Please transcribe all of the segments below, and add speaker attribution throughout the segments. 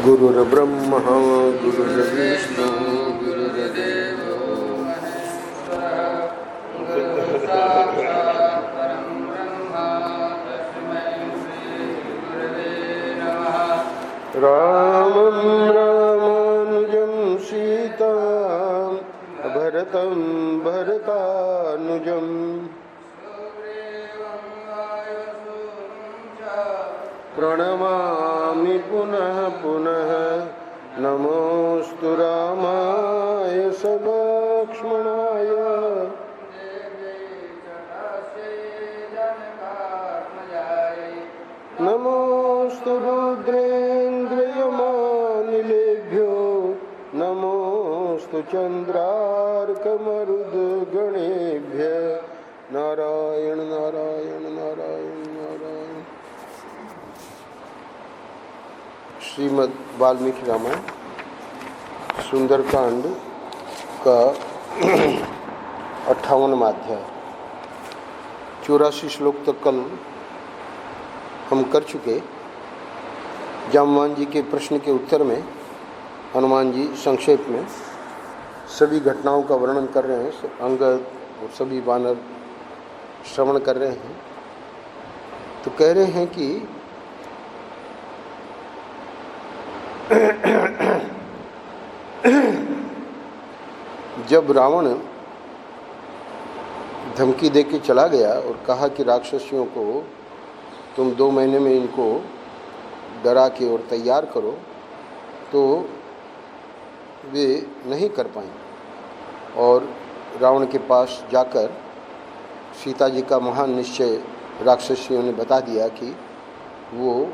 Speaker 1: गुरुर्ब्रह्मा गुरुर्विष्णु गुरुर्देवो रामं रामानुजं सीतां भरतं भरतानुजम् प्रणमामि पुनः पुनः नमोऽस्तु रामाय सलक्ष्मणाय नमोऽस्तु रुद्रेन्द्रयमानिलेभ्यो नमोऽस्तु चन्द्रार्कमरुद्गणेभ्यः नारायण नारायण नारायण नारायण। श्रीमद् वाल्मीकि रामायण सुंदरकांड का 58वां अध्याय 84 श्लोक तक कल हम कर चुके। जामवान जी के प्रश्न के उत्तर में हनुमान जी संक्षेप में सभी घटनाओं का वर्णन कर रहे हैं। अंगद और सभी वानर श्रवण कर रहे हैं। तो कह रहे हैं कि जब रावण धमकी देके चला गया और कहा कि राक्षसियों को तुम 2 महीने में इनको डरा के और तैयार करो, तो वे नहीं कर पाए और रावण के पास जाकर सीता जी का महान निश्चय राक्षसियों ने बता दिया कि वो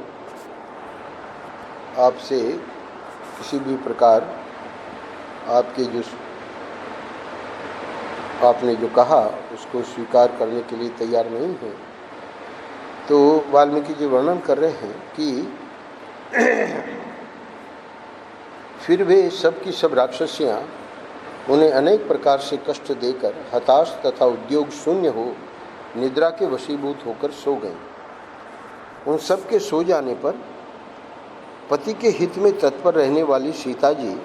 Speaker 1: आपसे किसी भी प्रकार आपने जो कहा उसको स्वीकार करने के लिए तैयार नहीं है। तो वाल्मीकि जी वर्णन कर रहे हैं कि फिर वे सब की सब राक्षसियाँ उन्हें अनेक प्रकार से कष्ट देकर हताश तथा उद्योग शून्य हो निद्रा के वशीभूत होकर सो गईं। उन सब के सो जाने पर पति के हित में तत्पर रहने वाली सीता जी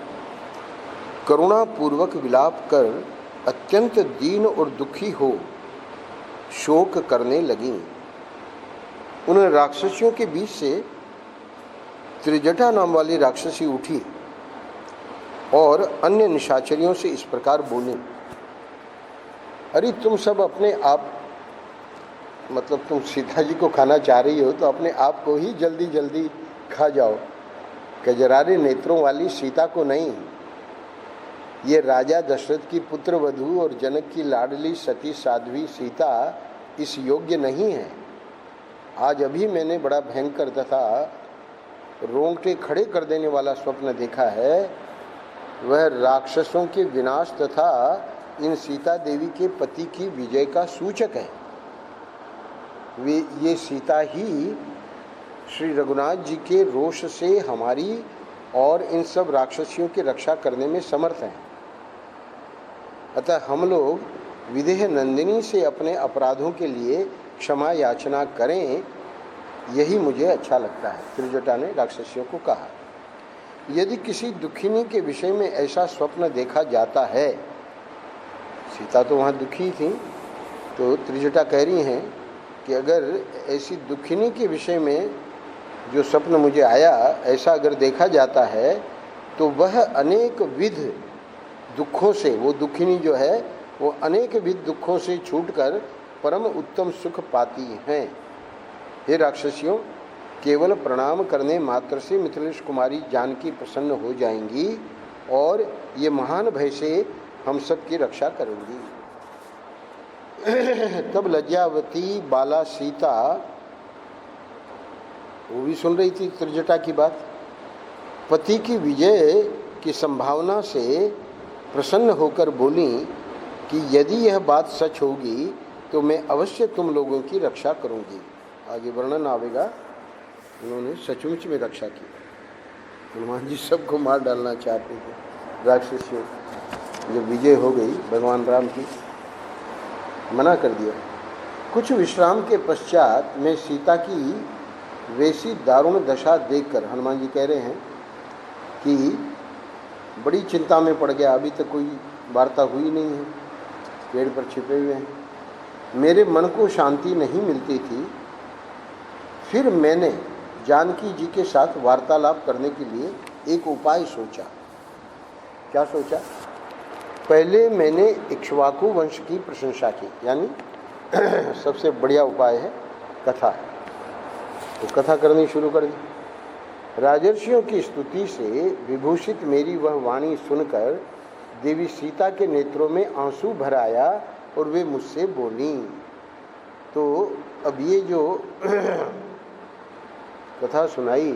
Speaker 1: करुणापूर्वक विलाप कर अत्यंत दीन और दुखी हो शोक करने लगीं। उन राक्षसियों के बीच से त्रिजटा नाम वाली राक्षसी उठी और अन्य निशाचरियों से इस प्रकार बोली, अरे तुम सब अपने आप, मतलब तुम सीता जी को खाना चाह रही हो तो अपने आप को ही जल्दी जल्दी खा जाओ। कजरारे नेत्रों वाली सीता को नहीं, ये राजा दशरथ की पुत्र वधू और जनक की लाडली सती साध्वी सीता इस योग्य नहीं है। आज अभी मैंने बड़ा भयंकर तथा रोंगटे खड़े कर देने वाला स्वप्न देखा है। वह राक्षसों के विनाश तथा इन सीता देवी के पति की विजय का सूचक है। ये सीता ही श्री रघुनाथ जी के रोष से हमारी और इन सब राक्षसियों की रक्षा करने में समर्थ हैं। अतः हम लोग विदेह नंदिनी से अपने अपराधों के लिए क्षमा याचना करें, यही मुझे अच्छा लगता है। त्रिजटा ने राक्षसियों को कहा, यदि किसी दुखिनी के विषय में ऐसा स्वप्न देखा जाता है, सीता तो वहाँ दुखी थी, तो त्रिजटा कह रही हैं कि अगर ऐसी दुखिनी के विषय में जो स्वप्न मुझे आया ऐसा अगर देखा जाता है तो वह अनेक विध दुखों से, वो दुखिनी जो है वो अनेक विध दुखों से छूटकर परम उत्तम सुख पाती हैं। हे राक्षसियों, केवल प्रणाम करने मात्र से मिथिलेश कुमारी जानकी प्रसन्न हो जाएंगी और ये महान भय से हम सब की रक्षा करेंगी। तब लज्जावती बाला सीता वो भी सुन रही थी त्रिजटा की बात। पति की विजय की संभावना से प्रसन्न होकर बोली कि यदि यह बात सच होगी तो मैं अवश्य तुम लोगों की रक्षा करूंगी। आगे वर्णन आवेगा, उन्होंने सचमुच में रक्षा की। हनुमान जी सबको मार डालना चाहते थे राक्षसियों। जब विजय हो गई भगवान राम की, मना कर दिया। कुछ विश्राम के पश्चात मैं सीता की वैसी दारुण दशा देखकर, हनुमान जी कह रहे हैं कि बड़ी चिंता में पड़ गया, अभी तक कोई वार्ता हुई नहीं है, पेड़ पर छिपे हुए हैं, मेरे मन को शांति नहीं मिलती थी। फिर मैंने जानकी जी के साथ वार्तालाप करने के लिए एक उपाय सोचा। क्या सोचा? पहले मैंने इक्ष्वाकु वंश की प्रशंसा की, यानी सबसे बढ़िया उपाय है कथा, तो कथा करनी शुरू कर दी। राजर्षियों की स्तुति से विभूषित मेरी वह वाणी सुनकर देवी सीता के नेत्रों में आंसू भर आया और वे मुझसे बोली। तो अब ये जो कथा सुनाई,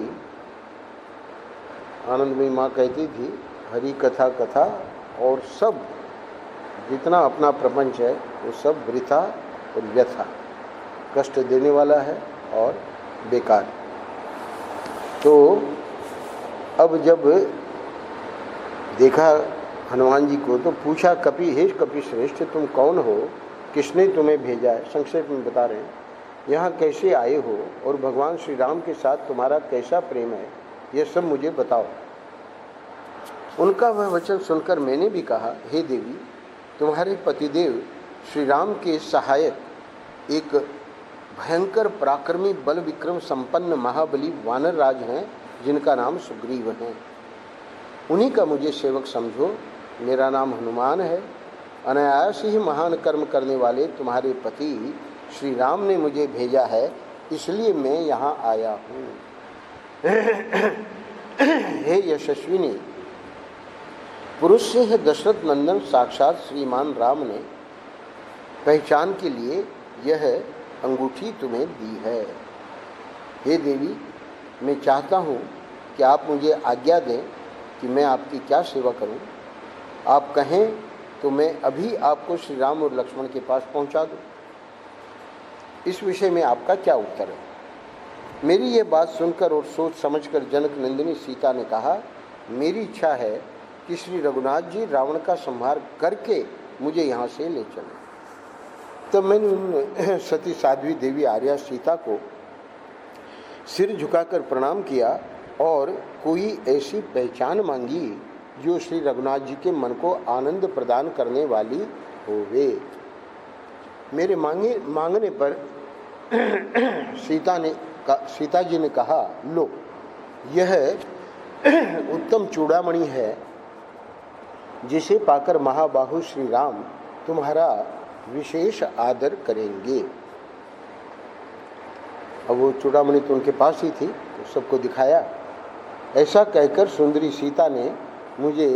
Speaker 1: आनंदमयी माँ कहती थी हरि कथा कथा, और सब जितना अपना प्रपंच है वो सब वृथा और व्यथा, कष्ट देने वाला है और बेकार। तो अब जब देखा हनुमान जी को तो पूछा कपि, हे कपि श्रेष्ठ तुम कौन हो, किसने तुम्हें भेजा है? संक्षेप में बता रहे हैं, यहाँ कैसे आए हो और भगवान श्री राम के साथ तुम्हारा कैसा प्रेम है, ये सब मुझे बताओ। उनका वह वचन सुनकर मैंने भी कहा, हे देवी, तुम्हारे पतिदेव श्री राम के सहायक एक भयंकर पराक्रमी बल विक्रम संपन्न महाबली वानर राज हैं, जिनका नाम सुग्रीव है। उन्हीं का मुझे सेवक समझो। मेरा नाम हनुमान है। अनायास ही महान कर्म करने वाले तुम्हारे पति श्री राम ने मुझे भेजा है, इसलिए मैं यहाँ आया हूँ। हे यशस्विनी, पुरुष सिंह दशरथ नंदन साक्षात श्रीमान राम ने पहचान के लिए यह अंगूठी तुम्हें दी है। हे देवी, मैं चाहता हूँ कि आप मुझे आज्ञा दें कि मैं आपकी क्या सेवा करूँ। आप कहें तो मैं अभी आपको श्री राम और लक्ष्मण के पास पहुँचा दूँ। इस विषय में आपका क्या उत्तर है? मेरी ये बात सुनकर और सोच समझकर जनक नंदिनी सीता ने कहा, मेरी इच्छा है कि श्री रघुनाथ जी रावण का संहार करके मुझे यहाँ से ले चले। तब मैंने उन सती साध्वी देवी आर्या सीता को सिर झुकाकर प्रणाम किया और कोई ऐसी पहचान मांगी जो श्री रघुनाथ जी के मन को आनंद प्रदान करने वाली होवे। मेरे मांगने पर सीता जी ने कहा, लो, यह उत्तम चूड़ामणि है, जिसे पाकर महाबाहु श्री राम तुम्हारा विशेष आदर करेंगे। अब वो चूड़ामणि तो उनके पास ही थी, तो सबको दिखाया। ऐसा कहकर सुंदरी सीता ने मुझे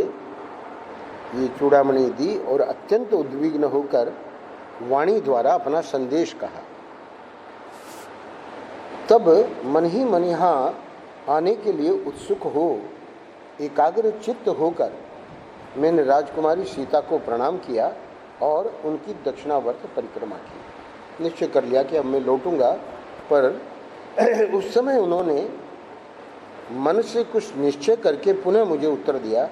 Speaker 1: ये चूड़ामणि दी और अत्यंत उद्विग्न होकर वाणी द्वारा अपना संदेश कहा। तब मन ही मन यहाँ आने के लिए उत्सुक हो एकाग्र चित्त होकर मैंने राजकुमारी सीता को प्रणाम किया और उनकी दक्षिणावर्त परिक्रमा की। निश्चय कर लिया कि अब मैं लौटूंगा, पर उस समय उन्होंने मन से कुछ निश्चय करके पुनः मुझे उत्तर दिया।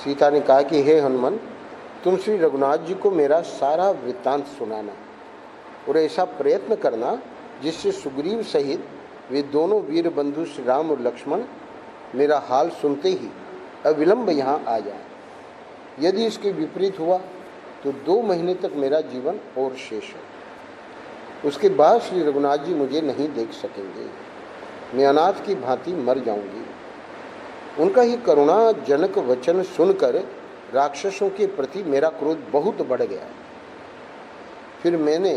Speaker 1: सीता ने कहा कि हे हनुमान, तुम श्री रघुनाथ जी को मेरा सारा वृत्तांत सुनाना और ऐसा प्रयत्न करना जिससे सुग्रीव सहित वे दोनों वीर बंधु श्री राम और लक्ष्मण मेरा हाल सुनते ही अविलंब यहाँ आ जाए। यदि इसके विपरीत हुआ तो 2 महीने तक मेरा जीवन और शेष है। उसके बाद श्री रघुनाथ जी मुझे नहीं देख सकेंगे, मैं अनाथ की भांति मर जाऊंगी। उनका ही करुणाजनक वचन सुनकर राक्षसों के प्रति मेरा क्रोध बहुत बढ़ गया। फिर मैंने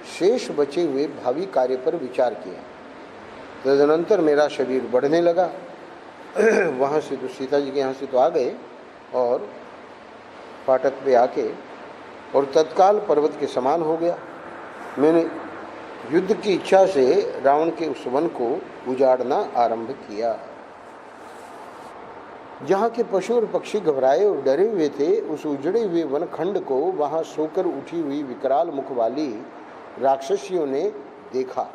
Speaker 1: शेष बचे हुए भावी कार्य पर विचार किया। तदनंतर मेरा शरीर बढ़ने लगा। वहाँ से तो सीता जी के यहाँ से तो आ गए और फाटक पे आके और तत्काल पर्वत के समान हो गया। मैंने युद्ध की इच्छा से रावण के उस वन को उजाड़ना आरंभ किया। जहाँ के पशु और पक्षी घबराए और डरे हुए थे, उस उजड़े हुए वनखंड को वहाँ सोकर उठी हुई विकराल मुख वाली राक्षसियों ने देखा।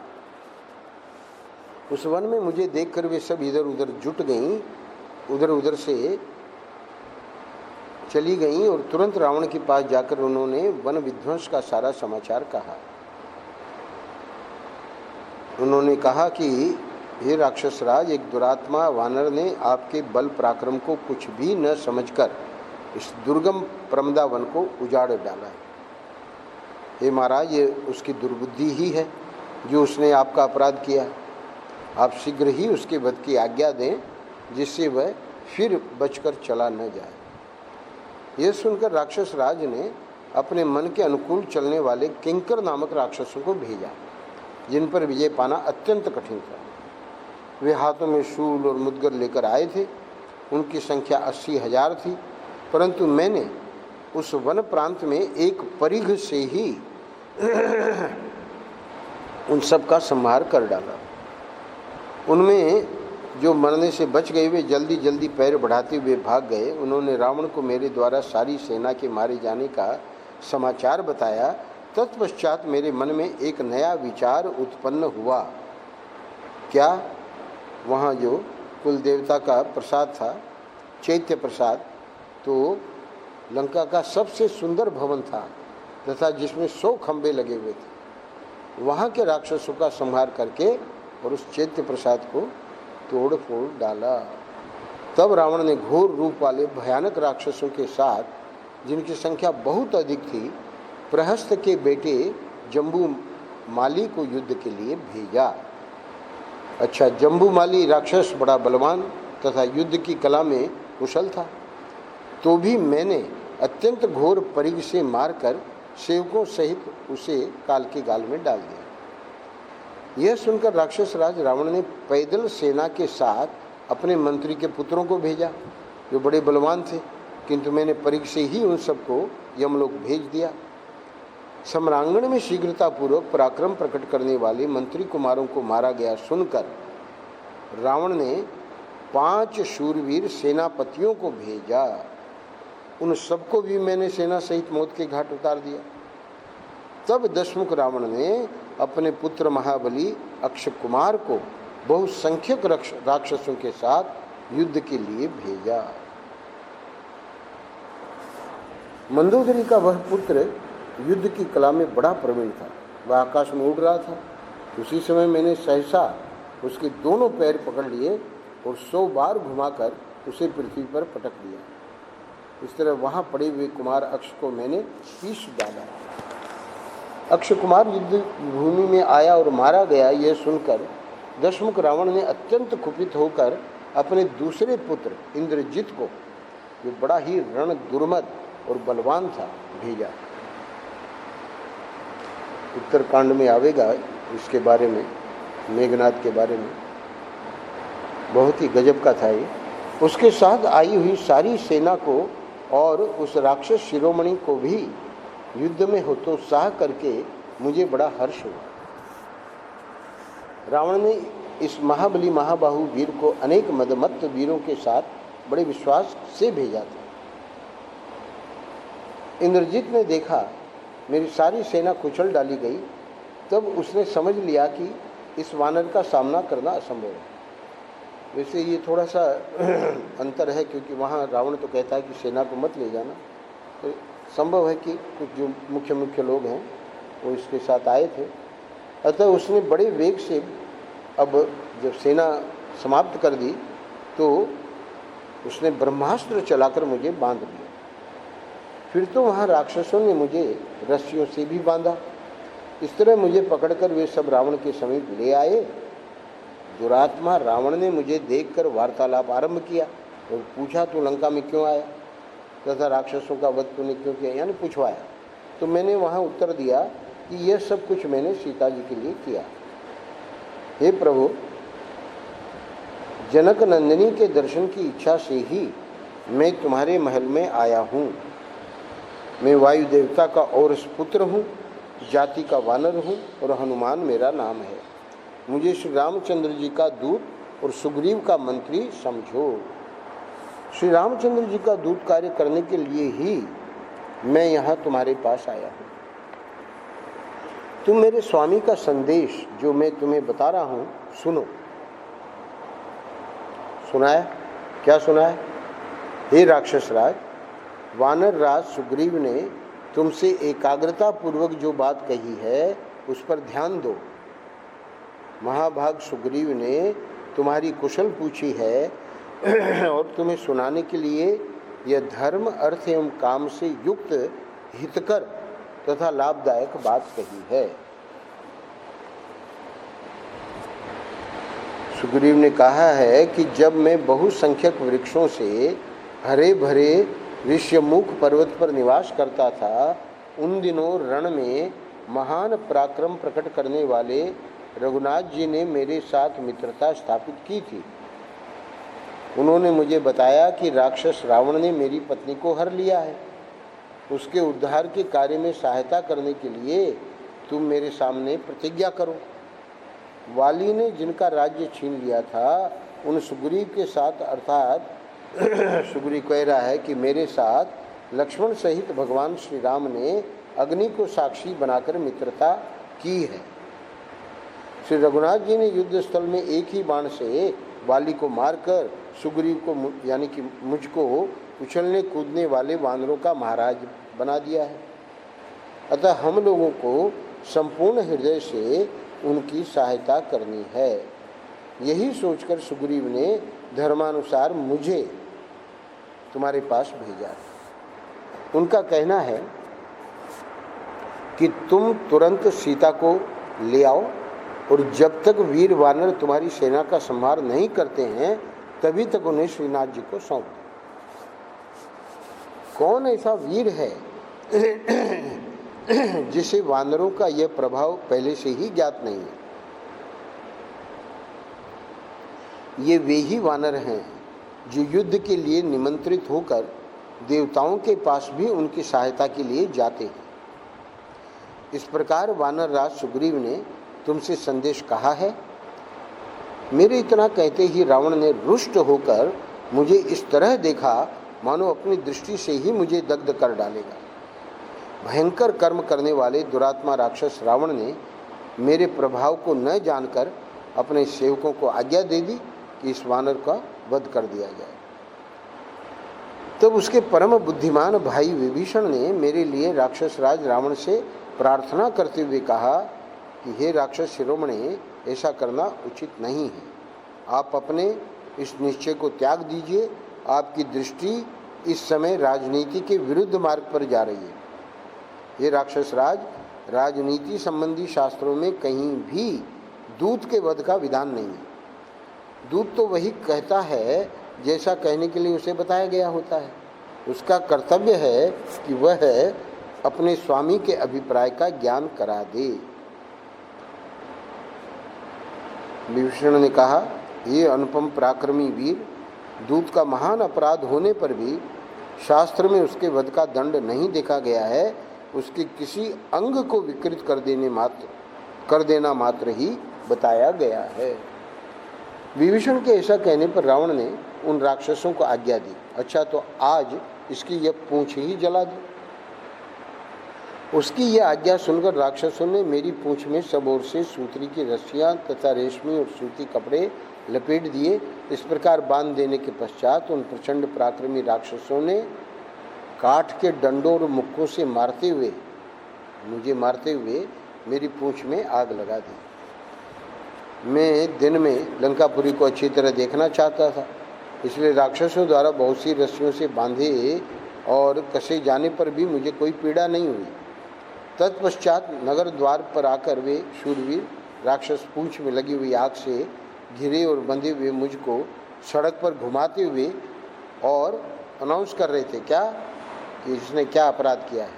Speaker 1: उस वन में मुझे देखकर वे सब इधर उधर जुट गईं, उधर उधर से चली गईं और तुरंत रावण के पास जाकर उन्होंने वन विध्वंस का सारा समाचार कहा। उन्होंने कहा कि हे राक्षस राज, एक दुरात्मा वानर ने आपके बल पराक्रम को कुछ भी न समझकर इस दुर्गम प्रमदा वन को उजाड़ डाला है। हे महाराज, ये उसकी दुर्बुद्धि ही है जो उसने आपका अपराध किया। आप शीघ्र ही उसके वध की आज्ञा दें, जिससे वह फिर बचकर चला न जाए। यह सुनकर राक्षस राज ने अपने मन के अनुकूल चलने वाले किंकर नामक राक्षसों को भेजा, जिन पर विजय पाना अत्यंत कठिन था। वे हाथों में शूल और मुद्गर लेकर आए थे। उनकी संख्या 80,000 थी, परंतु मैंने उस वन प्रांत में एक परिघ से ही उन सब का संहार कर डाला। उनमें जो मरने से बच गए वे जल्दी जल्दी पैर बढ़ाते हुए भाग गए। उन्होंने रावण को मेरे द्वारा सारी सेना के मारे जाने का समाचार बताया। तत्पश्चात मेरे मन में एक नया विचार उत्पन्न हुआ। क्या? वहाँ जो कुल देवता का प्रसाद था, चैत्य प्रसाद, तो लंका का सबसे सुंदर भवन था तथा जिसमें 100 खंबे लगे हुए थे। वहाँ के राक्षसों का संहार करके और उस चैत्य प्रसाद को तोड़ फोड़ डाला। तब रावण ने घोर रूप वाले भयानक राक्षसों के साथ, जिनकी संख्या बहुत अधिक थी, प्रहस्त के बेटे जम्बू माली को युद्ध के लिए भेजा। अच्छा, जम्बू माली राक्षस बड़ा बलवान तथा युद्ध की कला में कुशल था, तो भी मैंने अत्यंत घोर परिघ से मारकर सेवकों सहित उसे काल के गाल में डाल दिया। यह सुनकर राक्षस राज रावण ने पैदल सेना के साथ अपने मंत्री के पुत्रों को भेजा, जो बड़े बलवान थे, किंतु मैंने परिघ से ही उन सबको यमलोक भेज दिया। सम्रांगण में शीघ्रतापूर्वक पराक्रम प्रकट करने वाले मंत्री कुमारों को मारा गया सुनकर रावण ने 5 शूरवीर सेनापतियों को भेजा। उन सबको भी मैंने सेना सहित मौत के घाट उतार दिया। तब दशमुख रावण ने अपने पुत्र महाबली अक्षय कुमार को बहुसंख्यक राक्षसों के साथ युद्ध के लिए भेजा। मंदोदरी का वह पुत्र युद्ध की कला में बड़ा प्रवीण था। वह आकाश में उड़ रहा था। उसी समय मैंने सहसा उसके दोनों पैर पकड़ लिए और 100 बार घुमाकर उसे पृथ्वी पर पटक दिया। इस तरह वहाँ पड़े हुए कुमार अक्ष को मैंने पीस डाला। अक्षय कुमार युद्ध भूमि में आया और मारा गया, यह सुनकर दशमुख रावण ने अत्यंत कुपित होकर अपने दूसरे पुत्र इंद्रजित को, जो बड़ा ही रण दुर्मद और बलवान था, भेजा। उत्तरकांड में आवेगा इसके बारे में, मेघनाद के बारे में, बहुत ही गजब का था ये। उसके साथ आई हुई सारी सेना को और उस राक्षस शिरोमणि को भी युद्ध में हतोत्साह करके मुझे बड़ा हर्ष हुआ। रावण ने इस महाबली महाबाहु वीर को अनेक मदमत्त वीरों के साथ बड़े विश्वास से भेजा था। इंद्रजित ने देखा मेरी सारी सेना कुचल डाली गई, तब उसने समझ लिया कि इस वानर का सामना करना असंभव है। वैसे ये थोड़ा सा अंतर है, क्योंकि वहाँ रावण तो कहता है कि सेना को मत ले जाना, तो संभव है कि कुछ जो मुख्य मुख्य लोग हैं वो इसके साथ आए थे। अतः उसने बड़े वेग से, अब जब सेना समाप्त कर दी तो उसने ब्रह्मास्त्र चलाकर मुझे बांध दिया। फिर तो वहाँ राक्षसों ने मुझे रस्सियों से भी बांधा। इस तरह मुझे पकड़कर वे सब रावण के समीप ले आए। दुरात्मा रावण ने मुझे देखकर वार्तालाप आरंभ किया और पूछा, तू लंका में क्यों आया तथा राक्षसों का वध तूने क्यों किया, यानी पूछवाया। तो मैंने वहाँ उत्तर दिया कि यह सब कुछ मैंने सीता जी के लिए किया। हे प्रभु, जनक नंदिनी के दर्शन की इच्छा से ही मैं तुम्हारे महल में आया हूँ। मैं वायु देवता का औरस पुत्र हूँ, जाति का वानर हूँ और हनुमान मेरा नाम है। मुझे श्री रामचंद्र जी का दूत और सुग्रीव का मंत्री समझो। श्री रामचंद्र जी का दूत कार्य करने के लिए ही मैं यहाँ तुम्हारे पास आया हूँ। तुम मेरे स्वामी का संदेश जो मैं तुम्हें बता रहा हूँ सुनो। सुनाया? क्या सुनाया? हे राक्षस राज, वानर राज सुग्रीव ने तुमसे एकाग्रता पूर्वक जो बात कही है उस पर ध्यान दो। महाभाग सुग्रीव ने तुम्हारी कुशल पूछी है और तुम्हें सुनाने के लिए यह धर्म, अर्थ एवं काम से युक्त हितकर तथा लाभदायक बात कही है। सुग्रीव ने कहा है कि जब मैं बहुसंख्यक वृक्षों से हरे भरे ऋष्यमुख पर्वत पर निवास करता था, उन दिनों रण में महान पराक्रम प्रकट करने वाले रघुनाथ जी ने मेरे साथ मित्रता स्थापित की थी। उन्होंने मुझे बताया कि राक्षस रावण ने मेरी पत्नी को हर लिया है। उसके उद्धार के कार्य में सहायता करने के लिए तुम मेरे सामने प्रतिज्ञा करो। वाली ने जिनका राज्य छीन लिया था, उन सुग्रीव के साथ, अर्थात सुग्रीव कह रहा है कि मेरे साथ लक्ष्मण सहित भगवान श्री राम ने अग्नि को साक्षी बनाकर मित्रता की है। श्री रघुनाथ जी ने युद्ध स्थल में एक ही बाण से वाली को मारकर सुग्रीव को, यानी कि मुझको उछलने कूदने वाले वानरों का महाराज बना दिया है। अतः हम लोगों को संपूर्ण हृदय से उनकी सहायता करनी है। यही सोचकर सुग्रीव ने धर्मानुसार मुझे तुम्हारे पास भेजा। उनका कहना है कि तुम तुरंत सीता को ले आओ और जब तक वीर वानर तुम्हारी सेना का संहार नहीं करते हैं तभी तक उन्हें श्रीनाथ जी को सौंप दो। कौन ऐसा वीर है जिसे वानरों का यह प्रभाव पहले से ही ज्ञात नहीं है? ये वे ही वानर हैं जो युद्ध के लिए निमंत्रित होकर देवताओं के पास भी उनकी सहायता के लिए जाते हैं। इस प्रकार वानर राज सुग्रीव ने तुमसे संदेश कहा है। मेरे इतना कहते ही रावण ने रुष्ट होकर मुझे इस तरह देखा मानो अपनी दृष्टि से ही मुझे दग्ध कर डालेगा। भयंकर कर्म करने वाले दुरात्मा राक्षस रावण ने मेरे प्रभाव को न जानकर अपने सेवकों को आज्ञा दे दी कि इस वानर का वध कर दिया जाए। तब उसके परम बुद्धिमान भाई विभीषण ने मेरे लिए राक्षस राज रावण से प्रार्थना करते हुए कहा कि हे राक्षस शिरोमणि, ऐसा करना उचित नहीं है। आप अपने इस निश्चय को त्याग दीजिए। आपकी दृष्टि इस समय राजनीति के विरुद्ध मार्ग पर जा रही है। ये राक्षस राज, राजनीति संबंधी शास्त्रों में कहीं भी दूत के वध का विधान नहीं है। दूत तो वही कहता है जैसा कहने के लिए उसे बताया गया होता है। उसका कर्तव्य है कि वह अपने स्वामी के अभिप्राय का ज्ञान करा दे। विभीषण ने कहा, ये अनुपम पराक्रमी वीर, दूत का महान अपराध होने पर भी शास्त्र में उसके वध का दंड नहीं देखा गया है। उसके किसी अंग को विकृत कर देना मात्र ही बताया गया है। विभीषण के ऐसा कहने पर रावण ने उन राक्षसों को आज्ञा दी, अच्छा तो आज इसकी यह पूंछ ही जला दो। उसकी यह आज्ञा सुनकर राक्षसों ने मेरी पूंछ में सब ओर से सूतरी की रस्सियां तथा रेशमी और सूती कपड़े लपेट दिए। इस प्रकार बांध देने के पश्चात उन प्रचंड पराक्रमी राक्षसों ने काठ के डंडों और मुक्कों से मुझे मारते हुए मेरी पूंछ में आग लगा दी। मैं दिन में लंकापुरी को अच्छी तरह देखना चाहता था, इसलिए राक्षसों द्वारा बहुत सी रस्सियों से बांधे और कसे जाने पर भी मुझे कोई पीड़ा नहीं हुई। तत्पश्चात नगर द्वार पर आकर वे शूरवीर राक्षस पूंछ में लगी हुई आग से घिरे और बंधे हुए मुझको सड़क पर घुमाते हुए और अनाउंस कर रहे थे क्या कि इसने क्या अपराध किया है,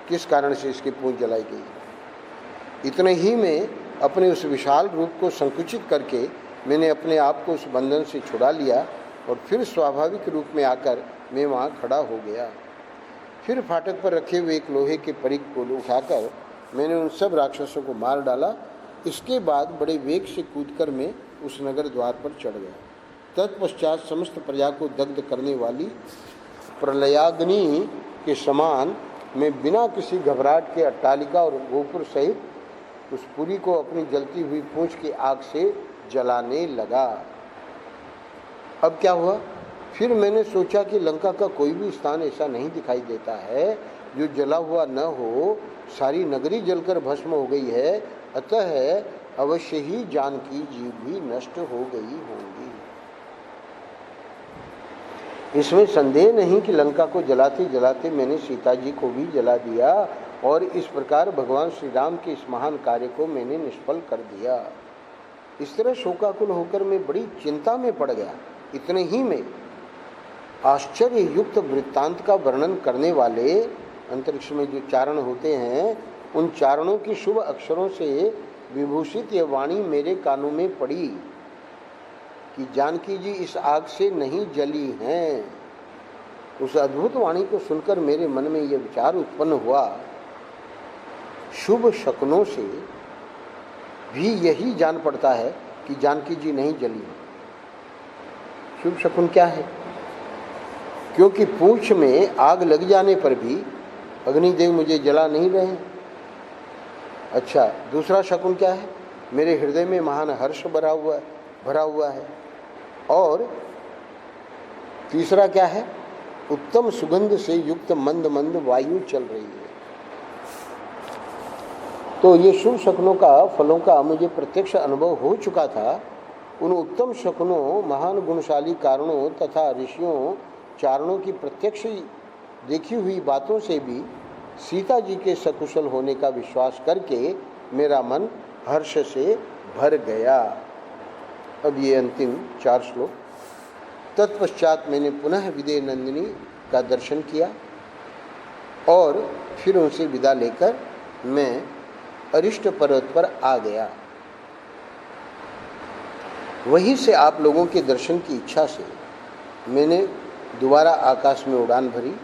Speaker 1: किस कारण से इसकी पूंछ जलाई गई। इतने ही में अपने उस विशाल रूप को संकुचित करके मैंने अपने आप को उस बंधन से छुड़ा लिया और फिर स्वाभाविक रूप में आकर मैं वहाँ खड़ा हो गया। फिर फाटक पर रखे हुए एक लोहे के परिघ को उठाकर मैंने उन सब राक्षसों को मार डाला। इसके बाद बड़े वेग से कूदकर मैं उस नगर द्वार पर चढ़ गया। तत्पश्चात समस्त प्रजा को दग्ध करने वाली प्रलयाग्नि के समान मैं बिना किसी घबराहट के अट्टालिका और गोपुर सहित उस पुरी को अपनी जलती हुई पूंछ की आग से जलाने लगा। अब क्या हुआ? फिर मैंने सोचा कि लंका का कोई भी स्थान ऐसा नहीं दिखाई देता है जो जला हुआ न हो। सारी नगरी जलकर भस्म हो गई है, अतः अवश्य ही जानकी जी भी नष्ट हो गई होंगी। इसमें संदेह नहीं कि लंका को जलाते जलाते मैंने सीता जी को भी जला दिया और इस प्रकार भगवान श्री राम के इस महान कार्य को मैंने निष्फल कर दिया। इस तरह शोकाकुल होकर मैं बड़ी चिंता में पड़ गया। इतने ही में आश्चर्य युक्त वृत्तांत का वर्णन करने वाले अंतरिक्ष में जो चारण होते हैं, उन चारणों की शुभ अक्षरों से विभूषित यह वाणी मेरे कानों में पड़ी कि जानकी जी इस आग से नहीं जली हैं। उस अद्भुत वाणी को सुनकर मेरे मन में यह विचार उत्पन्न हुआ, शुभ शकुनों से भी यही जान पड़ता है कि जानकी जी नहीं जली। शुभ शकुन क्या है? क्योंकि पूंछ में आग लग जाने पर भी अग्निदेव मुझे जला नहीं रहे। अच्छा, दूसरा शकुन क्या है? मेरे हृदय में महान हर्ष भरा हुआ है। और तीसरा क्या है? उत्तम सुगंध से युक्त मंद मंद वायु चल रही है। तो ये शुभ शकुनों का फलों का मुझे प्रत्यक्ष अनुभव हो चुका था। उन उत्तम शकुनों, महान गुणशाली कारणों तथा ऋषियों चारणों की प्रत्यक्ष देखी हुई बातों से भी सीता जी के सकुशल होने का विश्वास करके मेरा मन हर्ष से भर गया। अब ये अंतिम 4 श्लोक। तत्पश्चात मैंने पुनः विदेह नंदिनी का दर्शन किया और फिर उनसे विदा लेकर मैं अरिष्ट पर्वत पर आ गया। वहीं से आप लोगों के दर्शन की इच्छा से मैंने दोबारा आकाश में उड़ान भरी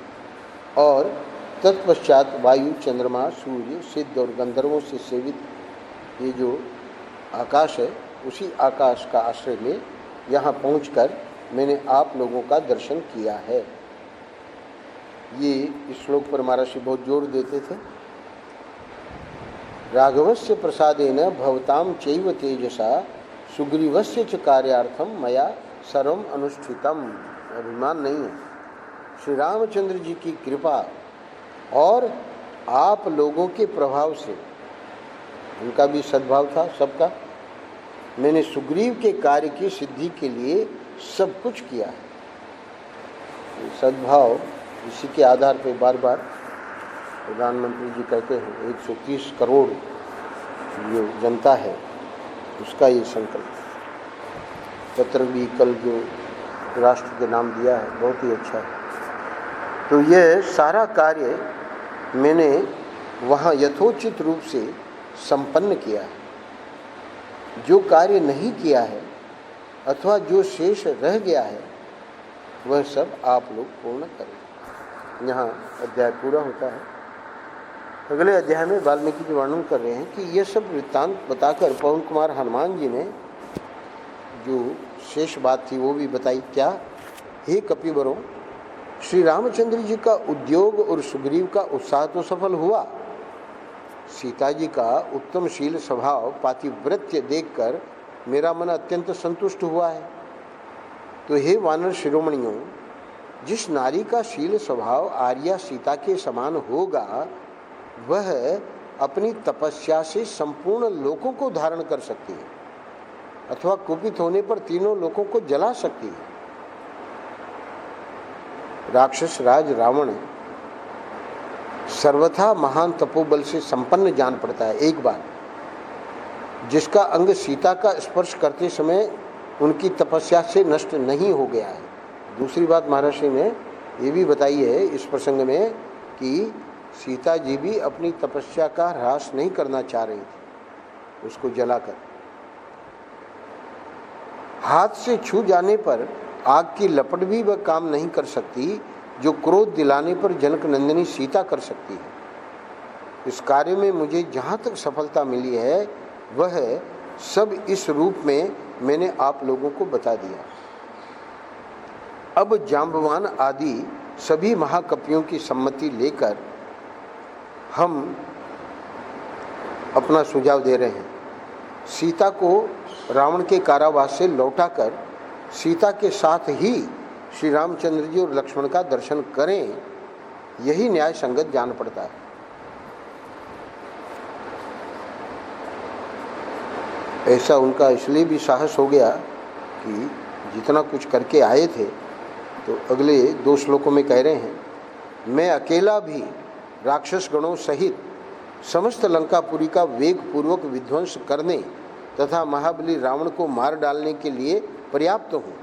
Speaker 1: और तत्पश्चात वायु, चंद्रमा, सूर्य, सिद्ध और गंधर्वों से सेवित ये जो आकाश है, उसी आकाश का आश्रय में यहाँ पहुंचकर मैंने आप लोगों का दर्शन किया है। ये इस श्लोक पर महर्षि बहुत जोर देते थे। राघवस्य प्रसादेन भवताम चैव तेजसा सुग्रीवस्य च कार्यार्थम मया सर्वम अनुष्ठितम। अभिमान नहीं है, श्री रामचंद्र जी की कृपा और आप लोगों के प्रभाव से, उनका भी सद्भाव था सबका, मैंने सुग्रीव के कार्य की सिद्धि के लिए सब कुछ किया है। सद्भाव इसी के आधार पर बार बार प्रधानमंत्री जी कहते हैं 130 करोड़ जो जनता है उसका ये संकल्प। पत्र भी कल जो राष्ट्र के नाम दिया है बहुत ही अच्छा है। तो ये सारा कार्य मैंने वहाँ यथोचित रूप से संपन्न किया है। जो कार्य नहीं किया है अथवा जो शेष रह गया है वह सब आप लोग पूर्ण करें। यहाँ अध्याय पूरा होता है। अगले अध्याय में वाल्मीकि जी वर्णन कर रहे हैं कि ये सब वृत्तांत बताकर पवन कुमार हनुमान जी ने जो शेष बात थी वो भी बताई। क्या? हे कपिवरों, श्री रामचंद्र जी का उद्योग और सुग्रीव का उत्साह तो सफल हुआ। सीता जी का उत्तमशील स्वभाव, पातिव्रत्य देखकर मेरा मन अत्यंत संतुष्ट हुआ है। तो हे वानर शिरोमणियों, जिस नारी का शील स्वभाव आर्या सीता के समान होगा वह अपनी तपस्या से संपूर्ण लोकों को धारण कर सकती है अथवा कुपित होने पर तीनों लोकों को जला सकती है। राक्षस राज रावण सर्वथा महान तपोबल से संपन्न जान पड़ता है एक बार, जिसका अंग सीता का स्पर्श करते समय उनकी तपस्या से नष्ट नहीं हो गया है। दूसरी बात महर्षि ने ये भी बताई है इस प्रसंग में कि सीता जी भी अपनी तपस्या का ह्रास नहीं करना चाह रही थी, उसको जलाकर। हाथ से छू जाने पर आग की लपट भी वह काम नहीं कर सकती जो क्रोध दिलाने पर जनक नंदिनी सीता कर सकती है। इस कार्य में मुझे जहाँ तक सफलता मिली है वह सब इस रूप में मैंने आप लोगों को बता दिया। अब जांबवान आदि सभी महाकपियों की सम्मति लेकर हम अपना सुझाव दे रहे हैं। सीता को रावण के कारावास से लौटाकर सीता के साथ ही श्री रामचंद्र जी और लक्ष्मण का दर्शन करें, यही न्याय संगत जान पड़ता है। ऐसा उनका इसलिए भी साहस हो गया कि जितना कुछ करके आए थे, तो अगले 2 श्लोकों में कह रहे हैं, मैं अकेला भी राक्षस गणों सहित समस्त लंकापुरी का वेग पूर्वक विध्वंस करने तथा महाबली रावण को मार डालने के लिए पर्याप्त हूँ।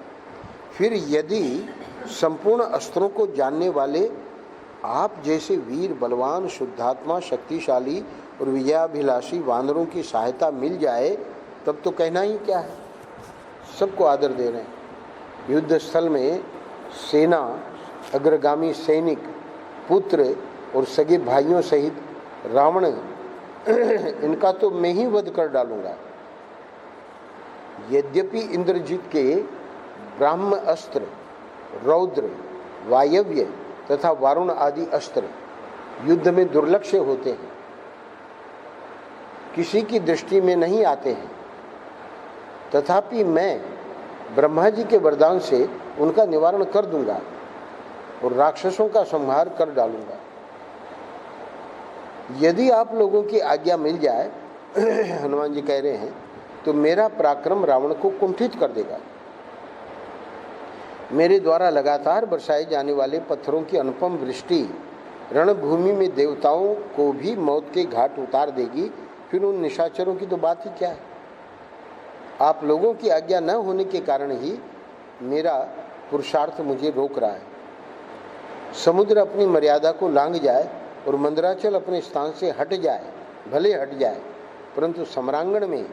Speaker 1: फिर यदि संपूर्ण अस्त्रों को जानने वाले आप जैसे वीर, बलवान, शुद्धात्मा, शक्तिशाली और विजयाभिलाषी वानरों की सहायता मिल जाए, तब तो कहना ही क्या है। सबको आदर दे रहे हैं। युद्ध स्थल में सेना, अग्रगामी सैनिक, पुत्र और सगे भाइयों सहित रावण इनका तो मैं ही वध कर डालूंगा। यद्यपि इंद्रजीत के ब्राह्म अस्त्र, रौद्र, वायव्य तथा वारुण आदि अस्त्र युद्ध में दुर्लक्ष्य होते हैं, किसी की दृष्टि में नहीं आते हैं, तथापि मैं ब्रह्मा जी के वरदान से उनका निवारण कर दूंगा और राक्षसों का संहार कर डालूंगा। यदि आप लोगों की आज्ञा मिल जाए, हनुमान जी कह रहे हैं, तो मेरा पराक्रम रावण को कुंठित कर देगा। मेरे द्वारा लगातार बरसाए जाने वाले पत्थरों की अनुपम वृष्टि रणभूमि में देवताओं को भी मौत के घाट उतार देगी। फिर उन निशाचरों की तो बात ही क्या है। आप लोगों की आज्ञा न होने के कारण ही मेरा पुरुषार्थ मुझे रोक रहा है। समुद्र अपनी मर्यादा को लांघ जाए और मंदराचल अपने स्थान से हट जाए, भले हट जाए, परंतु सम्रांगण में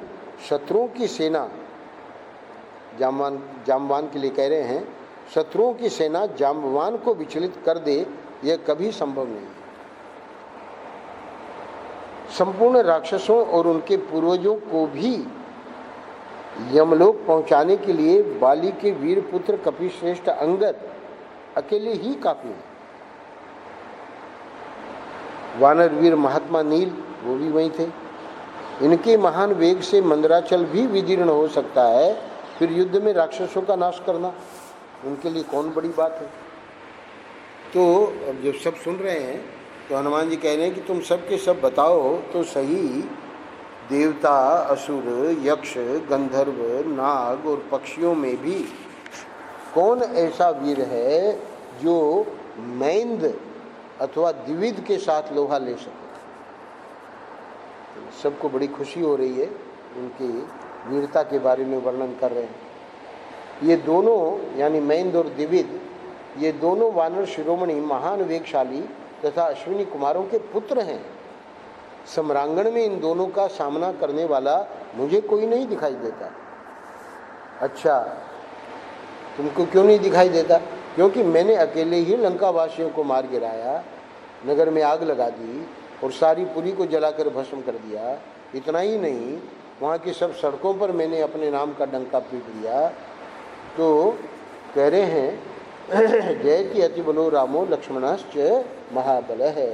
Speaker 1: शत्रुओं की सेना, जाम्बवान के लिए कह रहे हैं, शत्रुओं की सेना जाम्बवान को विचलित कर दे, यह कभी संभव नहीं। संपूर्ण राक्षसों और उनके पूर्वजों को भी यमलोक पहुंचाने के लिए बाली के वीर पुत्र कपिश्रेष्ठ अंगद अकेले ही काफी हैं। वानर वीर महात्मा नील वो भी वहीं थे। इनके महान वेग से मंदराचल भी विदीर्ण हो सकता है। फिर युद्ध में राक्षसों का नाश करना उनके लिए कौन बड़ी बात है। तो अब जब सब सुन रहे हैं तो हनुमान जी कह रहे हैं कि तुम सब के सब बताओ तो सही, देवता, असुर, यक्ष, गंधर्व, नाग और पक्षियों में भी कौन ऐसा वीर है जो मैंद अथवा द्विविद के साथ लोहा ले सके। सबको बड़ी खुशी हो रही है, उनकी वीरता के बारे में वर्णन कर रहे हैं। ये दोनों यानी मैंद और द्विविद, ये दोनों वानर शिरोमणि महान वेगशाली तथा अश्विनी कुमारों के पुत्र हैं। सम्रांगण में इन दोनों का सामना करने वाला मुझे कोई नहीं दिखाई देता। अच्छा, तुमको क्यों नहीं दिखाई देता? क्योंकि मैंने अकेले ही लंका वासियों को मार गिराया, नगर में आग लगा दी और सारी पुरी को जलाकर भस्म कर दिया। इतना ही नहीं, वहाँ की सब सड़कों पर मैंने अपने नाम का डंका पीट दिया। तो कह रहे हैं जयति अति बलो रामो लक्ष्मणश्च महाबल है,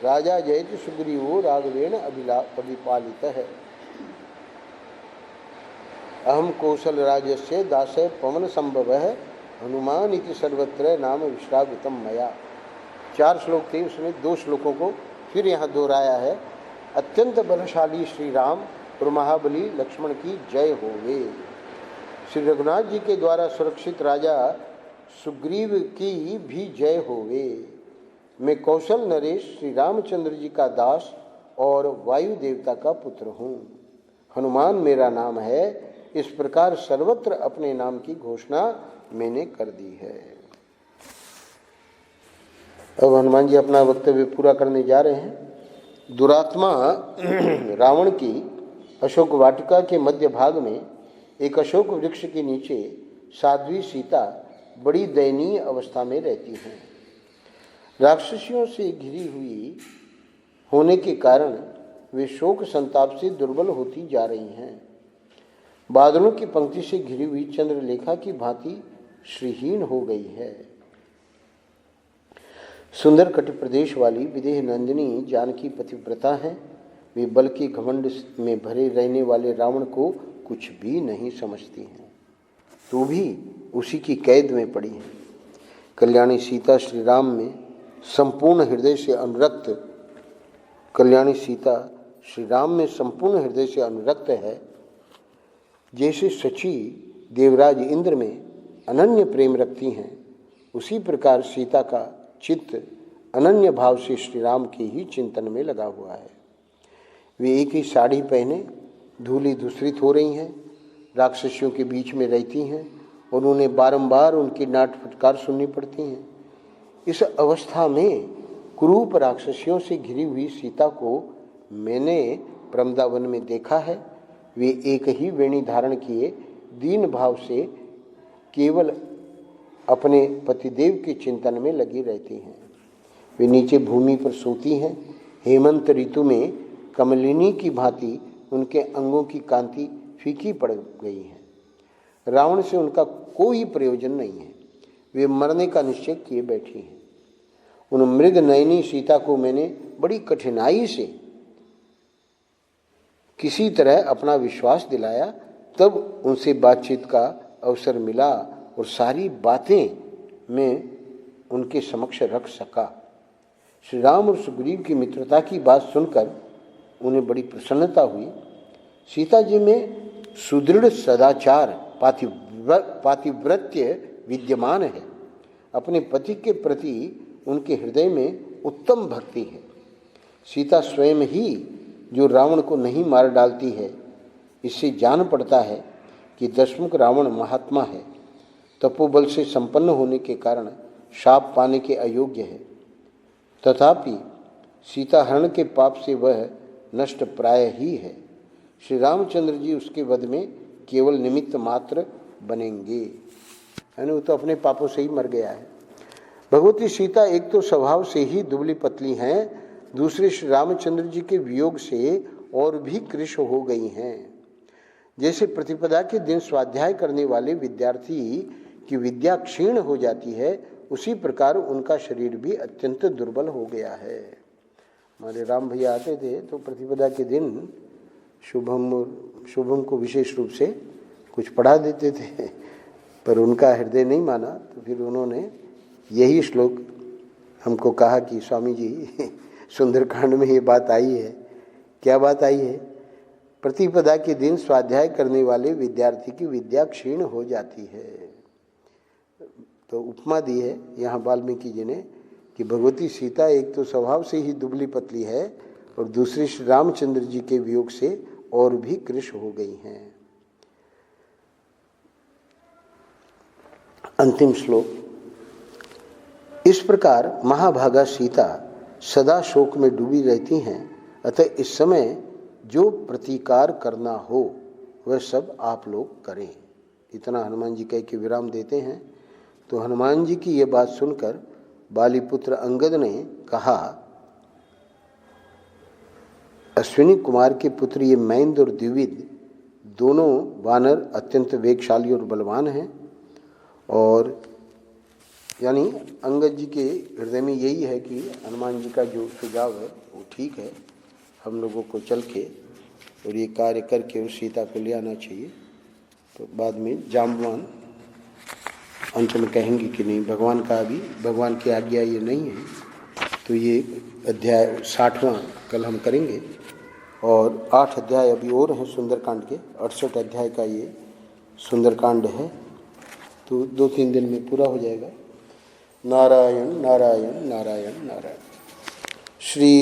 Speaker 1: राजा जयति सुग्रीवो राघवेण अभिपालित है, अहम कौशल राजस्य दासय पवन संभव है, हनुमान इति सर्वत्र नाम विश्रावितम मया। 4 श्लोक थे, उसमें 2 श्लोकों को फिर यहाँ दोहराया है। अत्यंत बलशाली श्री राम और महाबली लक्ष्मण की जय होवे। श्री रघुनाथ जी के द्वारा सुरक्षित राजा सुग्रीव की भी जय होवे। मैं कौशल नरेश श्री रामचंद्र जी का दास और वायु देवता का पुत्र हूँ। हनुमान मेरा नाम है। इस प्रकार सर्वत्र अपने नाम की घोषणा मैंने कर दी है। अब हनुमान जी अपना वक्तव्य पूरा करने जा रहे हैं। दुरात्मा रावण की अशोक वाटिका के मध्य भाग में एक अशोक वृक्ष के नीचे साध्वी सीता बड़ी दयनीय अवस्था में रहती हैं। राक्षसियों से घिरी हुई होने के कारण वे शोक संताप से दुर्बल होती जा रही हैं। बादलों की पंक्ति से घिरी हुई चंद्रलेखा की भांति श्रीहीन हो गई है। सुंदर कट प्रदेश वाली विदेह नंदिनी जानकी पतिव्रता हैं। वे बल के घमंड में भरे रहने वाले रावण को कुछ भी नहीं समझती हैं, तो भी उसी की कैद में पड़ी हैं। कल्याणी सीता श्री राम में संपूर्ण हृदय से अनुरक्त है। जैसे शची देवराज इंद्र में अनन्य प्रेम रखती हैं, उसी प्रकार सीता का चित्त अनन्य भाव से श्री राम के ही चिंतन में लगा हुआ है। वे एक ही साड़ी पहने धूली धूसरित हो रही हैं, राक्षसियों के बीच में रहती हैं और उन्हें बारंबार उनकी डांट फटकार सुननी पड़ती हैं। इस अवस्था में कुरूप राक्षसियों से घिरी हुई सीता को मैंने प्रमदावन में देखा है। वे एक ही वेणी धारण किए दीन भाव से केवल अपने पतिदेव के चिंतन में लगी रहती हैं। वे नीचे भूमि पर सोती हैं। हेमंत ऋतु में कमलिनी की भांति उनके अंगों की कांति फीकी पड़ गई है। रावण से उनका कोई प्रयोजन नहीं है। वे मरने का निश्चय किए बैठी हैं। उन मृग नयनी सीता को मैंने बड़ी कठिनाई से किसी तरह अपना विश्वास दिलाया, तब उनसे बातचीत का अवसर मिला और सारी बातें मैं उनके समक्ष रख सका। श्री राम और सुग्रीव की मित्रता की बात सुनकर उन्हें बड़ी प्रसन्नता हुई। सीता जी में सुदृढ़ सदाचार पातिव्रत्य विद्यमान है। अपने पति के प्रति उनके हृदय में उत्तम भक्ति है। सीता स्वयं ही जो रावण को नहीं मार डालती है, इससे जान पड़ता है कि दशमुख रावण महात्मा है, तपोबल से संपन्न होने के कारण शाप पाने के अयोग्य है। तथापि सीताहरण के पाप से वह नष्ट प्राय ही है। श्री रामचंद्र जी उसके वध में केवल निमित्त मात्र बनेंगे, यानी वो तो अपने पापों से ही मर गया है। भगवती सीता एक तो स्वभाव से ही दुबली पतली हैं, दूसरे श्री रामचंद्र जी के वियोग से और भी कृश हो गई हैं। जैसे प्रतिपदा के दिन स्वाध्याय करने वाले विद्यार्थी की विद्या क्षीण हो जाती है, उसी प्रकार उनका शरीर भी अत्यंत दुर्बल हो गया है। हमारे राम भैया आते थे तो प्रतिपदा के दिन शुभम को विशेष रूप से कुछ पढ़ा देते थे, पर उनका हृदय नहीं माना। तो फिर उन्होंने यही श्लोक हमको कहा कि स्वामी जी सुंदरकांड में ये बात आई है। क्या बात आई है? प्रतिपदा के दिन स्वाध्याय करने वाले विद्यार्थी की विद्या क्षीण हो जाती है। तो उपमा दी है यहाँ वाल्मीकि जी ने कि भगवती सीता एक तो स्वभाव से ही दुबली पतली है और दूसरी श्री रामचंद्र जी के वियोग से और भी कृश हो गई हैं। अंतिम श्लोक। इस प्रकार महाभागा सीता सदा शोक में डूबी रहती हैं, अतः इस समय जो प्रतिकार करना हो वह सब आप लोग करें। इतना हनुमान जी कह के विराम देते हैं। तो हनुमान जी की यह बात सुनकर बालीपुत्र अंगद ने कहा, अश्विनी कुमार के पुत्र ये मैंद और द्विविद दोनों वानर अत्यंत वेगशाली और बलवान हैं, और यानी अंगद जी के हृदय में यही है कि हनुमान जी का जो सुझाव है वो ठीक है, हम लोगों को चल के और ये कार्य करके उस सीता को ले आना चाहिए। तो बाद में जाम्बवान अंत में कहेंगे कि नहीं, भगवान का अभी भगवान की आज्ञा ये नहीं है। तो ये अध्याय 60वां कल हम करेंगे, और 8 अध्याय अभी और हैं सुंदरकांड के। 68 अध्याय का ये सुंदरकांड है, तो 2-3 दिन में पूरा हो जाएगा। नारायण नारायण नारायण नारायण। श्री